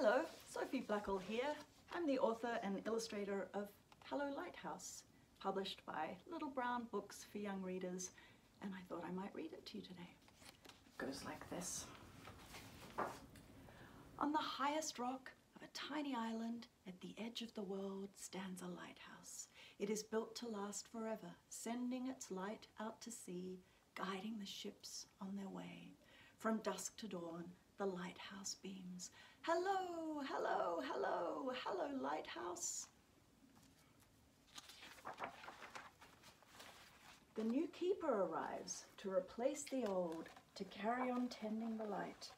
Hello, Sophie Blackall here. I'm the author and illustrator of Hello Lighthouse, published by Little Brown Books for Young Readers, and I thought I might read it to you today. It goes like this. On the highest rock of a tiny island at the edge of the world stands a lighthouse. It is built to last forever, sending its light out to sea, guiding the ships on their way. From dusk to dawn, the lighthouse beams. Hello, hello, hello, hello, lighthouse. The new keeper arrives to replace the old, to carry on tending the light.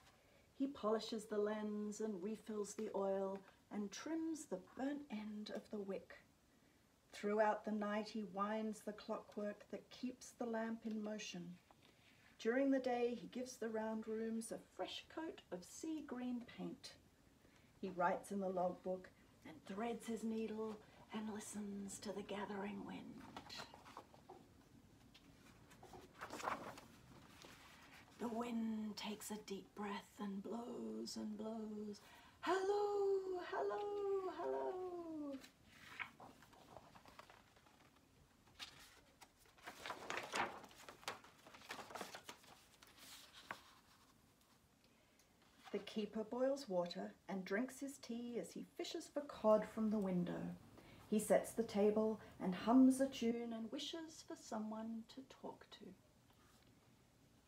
He polishes the lens and refills the oil and trims the burnt end of the wick. Throughout the night he winds the clockwork that keeps the lamp in motion. During the day he gives the round rooms a fresh coat of sea green paint. He writes in the logbook and threads his needle and listens to the gathering wind. The wind takes a deep breath and blows and blows. Hello, hello, hello. The keeper boils water and drinks his tea as he fishes for cod from the window. He sets the table and hums a tune and wishes for someone to talk to.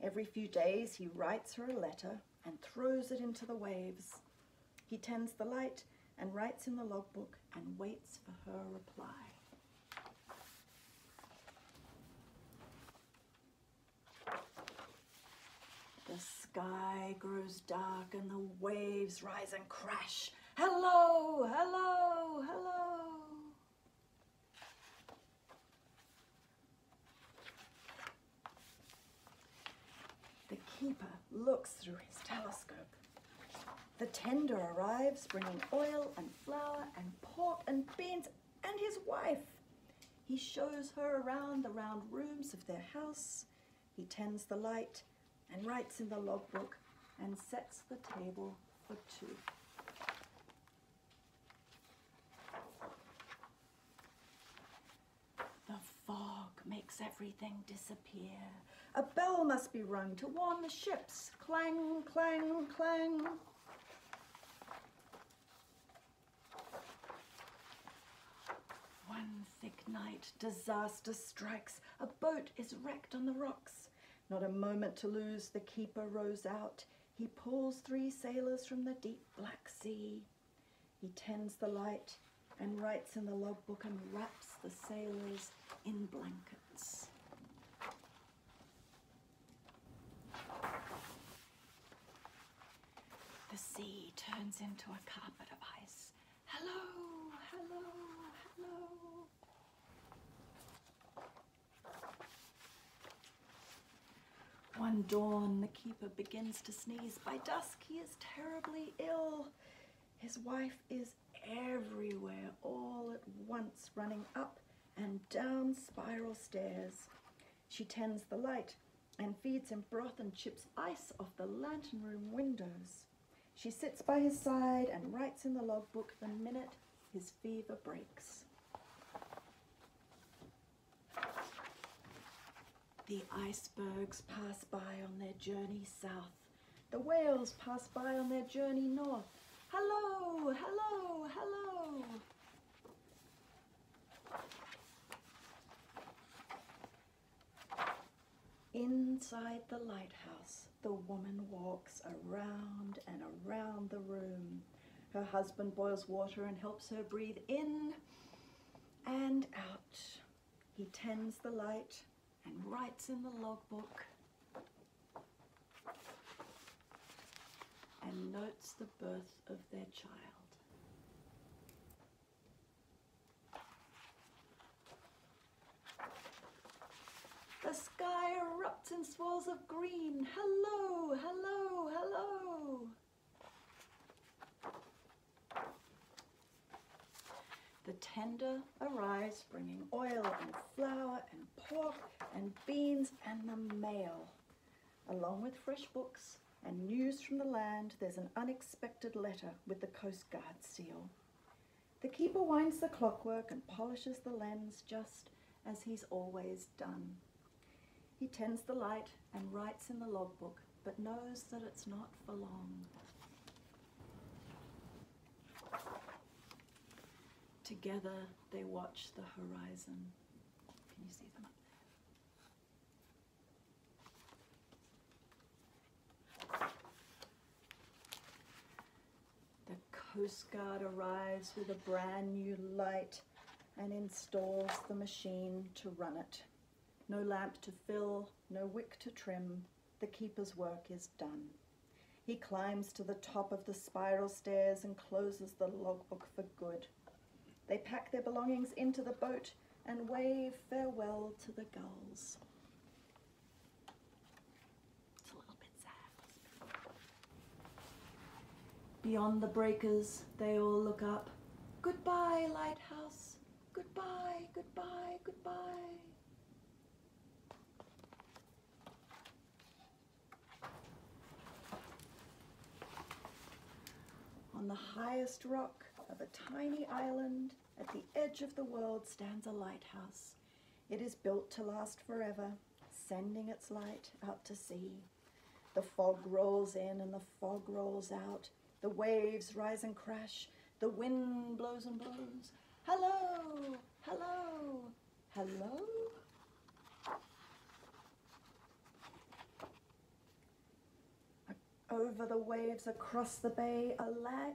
Every few days he writes her a letter and throws it into the waves. He tends the light and writes in the logbook and waits for her reply. The sky grows dark and the waves rise and crash. Hello, hello, hello. The keeper looks through his telescope. The tender arrives, bringing oil and flour and pork and beans and his wife. He shows her around the round rooms of their house. He tends the light and writes in the logbook and sets the table for two. The fog makes everything disappear. A bell must be rung to warn the ships. Clang, clang, clang. One thick night, disaster strikes. A boat is wrecked on the rocks. Not a moment to lose, the keeper rows out. He pulls 3 sailors from the deep black sea. He tends the light and writes in the logbook and wraps the sailors in blankets. The sea turns into a carpet of ice. Hello, hello, hello. One dawn, the keeper begins to sneeze. By dusk, he is terribly ill. His wife is everywhere, all at once, running up and down spiral stairs. She tends the light and feeds him broth and chips ice off the lantern room windows. She sits by his side and writes in the logbook the minute his fever breaks. The icebergs pass by on their journey south. The whales pass by on their journey north. Hello, hello, hello. Inside the lighthouse, the woman walks around and around the room. Her husband boils water and helps her breathe in and out. He tends the light and writes in the logbook and notes the birth of their child. The sky erupts in swirls of green. Hello, hello, hello. The tender arrives, bringing oil and flour and pork and beans and the mail. Along with fresh books, and news from the land. There's an unexpected letter with the Coast Guard seal. The keeper winds the clockwork and polishes the lens just as he's always done. He tends the light and writes in the logbook, but knows that it's not for long. Together they watch the horizon. Can you see them up there? The Coast Guard arrives with a brand new light and installs the machine to run it. No lamp to fill, no wick to trim. The keeper's work is done. He climbs to the top of the spiral stairs and closes the logbook for good. They pack their belongings into the boat and wave farewell to the gulls. It's a little bit sad. Beyond the breakers, they all look up. Goodbye, Lighthouse. Goodbye, goodbye, goodbye. On the highest rock of a tiny island at the edge of the world stands a lighthouse. It is built to last forever, sending its light out to sea. The fog rolls in and the fog rolls out. The waves rise and crash. The wind blows and blows. Hello, hello, hello. Over the waves across the bay, a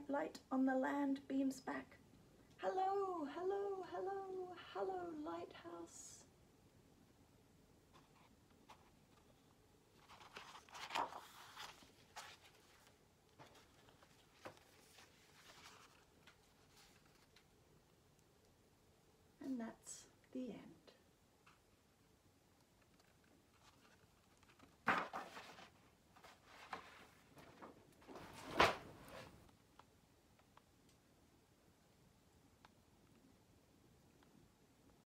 light on the land beams back. Hello, hello, hello, hello, lighthouse. And that's the end.